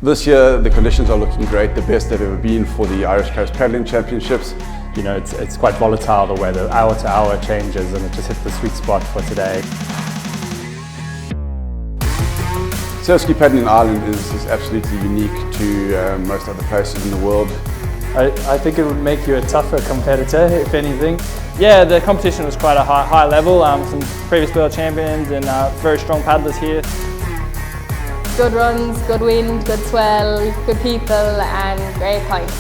This year the conditions are looking great, the best they've ever been for the Irish Coast Paddling Championships. You know, it's quite volatile, the weather, hour to hour changes, and it just hit the sweet spot for today. Surfski paddling in Ireland is absolutely unique to most other places in the world. I think it would make you a tougher competitor, if anything. Yeah, the competition was quite a high level. Some previous world champions and very strong paddlers here. Good runs, good wind, good swell, good people and great points.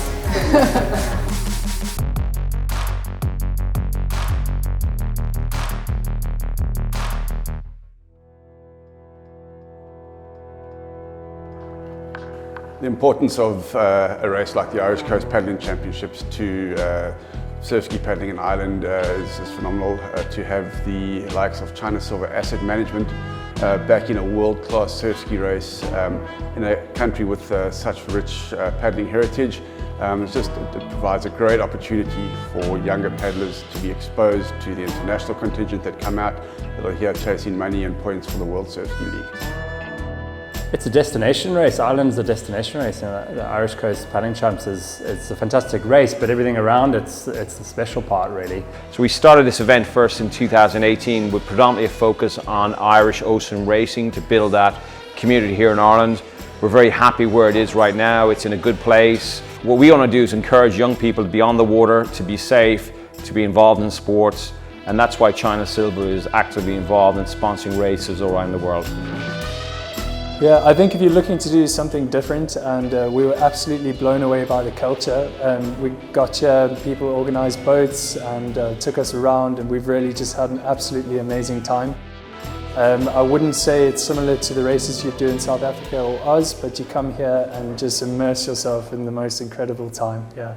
The importance of a race like the Irish Coast Paddling Championships to Surfski paddling in Ireland is phenomenal. To have the likes of China Silver Asset Management back in a world-class Surfski race in a country with such rich paddling heritage. It provides a great opportunity for younger paddlers to be exposed to the international contingent that come out that are here chasing money and points for the World Surfski League. It's a destination race. Ireland's a destination race. You know, the Irish Coast Paddling Champs it's a fantastic race, but everything around it's the special part, really. So we started this event first in 2018 with predominantly a focus on Irish ocean racing to build that community here in Ireland. We're very happy where it is right now. It's in a good place. What we want to do is encourage young people to be on the water, to be safe, to be involved in sports, and that's why China Silver is actively involved in sponsoring races around the world. Yeah, I think if you're looking to do something different, and we were absolutely blown away by the culture. We got here, people organised boats and took us around, and we've really just had an absolutely amazing time. I wouldn't say it's similar to the races you do in South Africa or Oz, but you come here and just immerse yourself in the most incredible time. Yeah.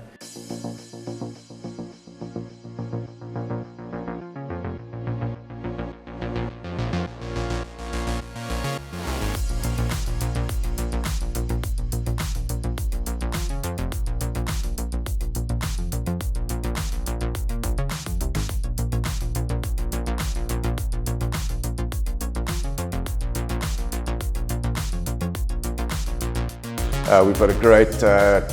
We've got a great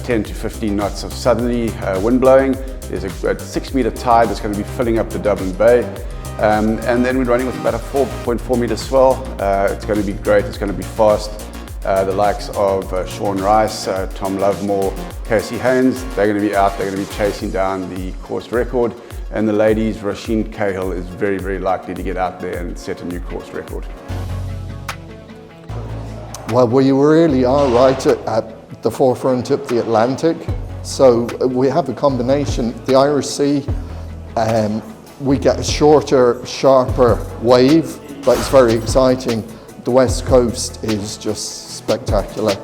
10 to 15 knots of southerly wind blowing. There's a 6 metre tide that's going to be filling up the Dublin Bay. And then we're running with about a 4.4 metre swell. It's going to be great, it's going to be fast. The likes of Sean Rice, Tom Lovemore, Casey Haynes, they're going to be out, they're going to be chasing down the course record. And the ladies, Rasheen Cahill is very, very likely to get out there and set a new course record. Well, we really are right at the forefront of the Atlantic. So we have a combination. The Irish Sea, we get a shorter, sharper wave, but it's very exciting. The West Coast is just spectacular.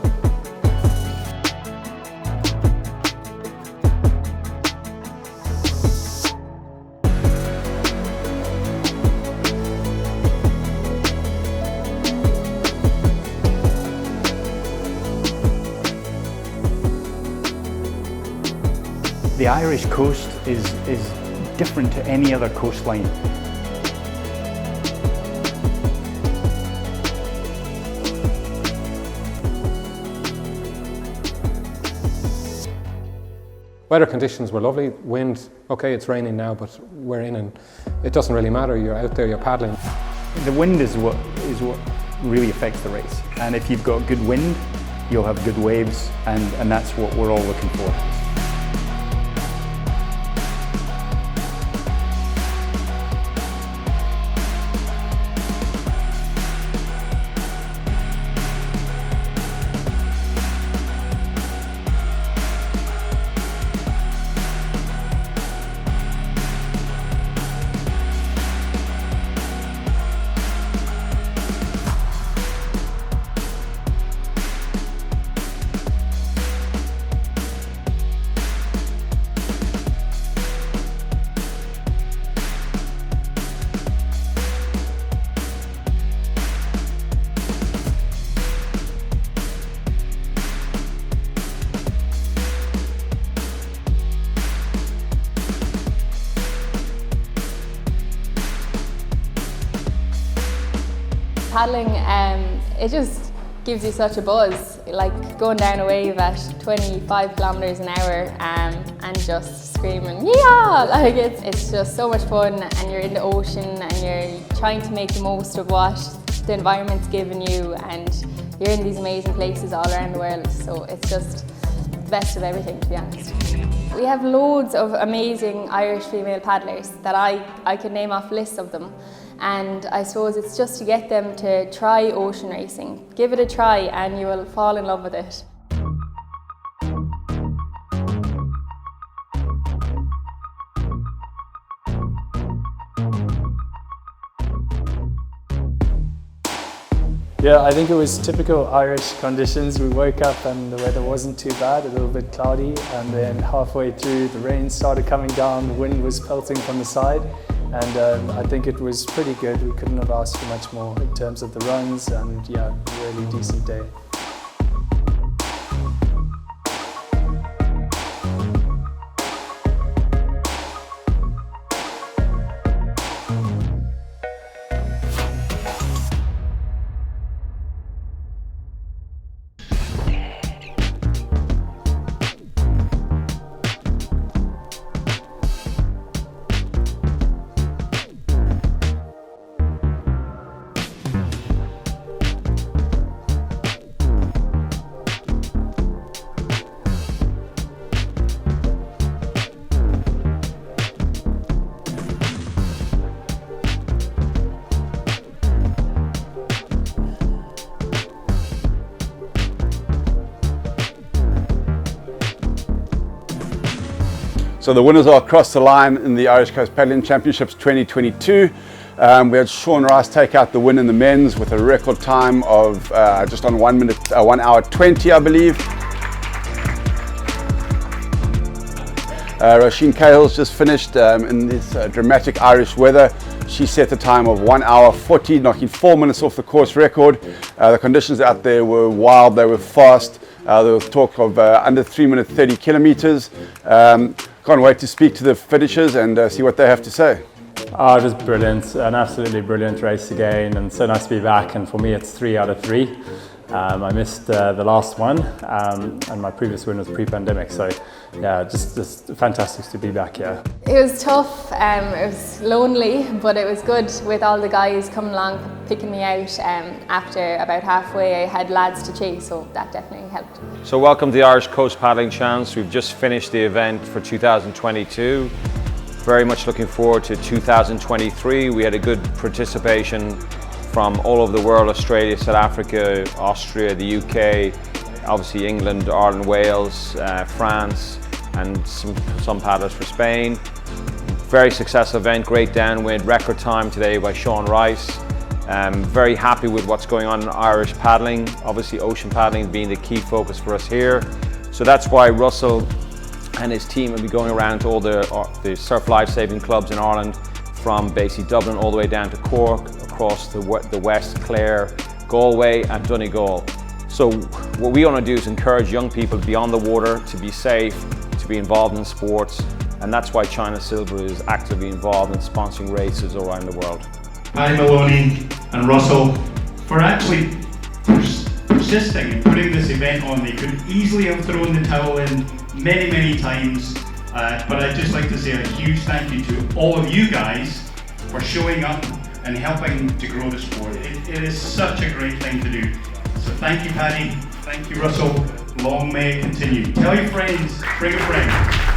The Irish coast is different to any other coastline. Weather conditions were lovely. Wind, okay, it's raining now, but we're in and it doesn't really matter. You're out there, you're paddling. The wind is what really affects the race. And if you've got good wind, you'll have good waves, and that's what we're all looking for. Paddling, it just gives you such a buzz. like going down a wave at 25 kilometers an hour and just screaming, yeah! Like it's just so much fun, and you're in the ocean and you're trying to make the most of what the environment's given you, and you're in these amazing places all around the world. So it's just the best of everything, to be honest. We have loads of amazing Irish female paddlers that I can name off lists of them. And I suppose it's just to get them to try ocean racing. Give it a try and you will fall in love with it. Yeah, I think it was typical Irish conditions. We woke up and the weather wasn't too bad, a little bit cloudy, and then halfway through the rain started coming down, the wind was pelting from the side, and I think it was pretty good. We couldn't have asked for much more in terms of the runs, and yeah, a really decent day. So the winners are across the line in the Irish Coast Paddling Championships 2022. We had Sean Rice take out the win in the men's with a record time of just on 1 hour 20, I believe. Roisin Cahill's just finished in this dramatic Irish weather. She set the time of 1 hour 40, knocking 4 minutes off the course record. The conditions out there were wild, they were fast. There was talk of under 3 minute 30 kilometers. Can't wait to speak to the finishers and see what they have to say. Oh, it was brilliant, an absolutely brilliant race again, and so nice to be back. And for me, it's 3 out of 3. I missed the last one, and my previous win was pre-pandemic. So, yeah, just fantastic to be back here. It was tough. It was lonely, but it was good with all the guys coming along, picking me out. After about halfway, I had lads to chase, so that definitely helped. So welcome to the Irish Coast Paddling Champs. We've just finished the event for 2022. Very much looking forward to 2023. We had a good participation from all over the world: Australia, South Africa, Austria, the UK, obviously England, Ireland, Wales, France, and some paddlers for Spain. Very successful event, great downwind, record time today by Sean Rice. Very happy with what's going on in Irish paddling. Obviously ocean paddling being the key focus for us here. So that's why Russell and his team will be going around to all the surf lifesaving clubs in Ireland, from basically Dublin all the way down to Cork, across the West, Clare, Galway and Donegal. So what we want to do is encourage young people beyond the water to be safe, to be involved in sports, and that's why China Silver is actively involved in sponsoring races around the world. Paddy Maloney and Russell for actually persisting and putting this event on. They could easily have thrown the towel in many times, but I'd just like to say a huge thank you to all of you guys for showing up and helping to grow the sport. It is such a great thing to do. So thank you, Paddy. Thank you, Russell. Long may it continue. Tell your friends, bring a friend.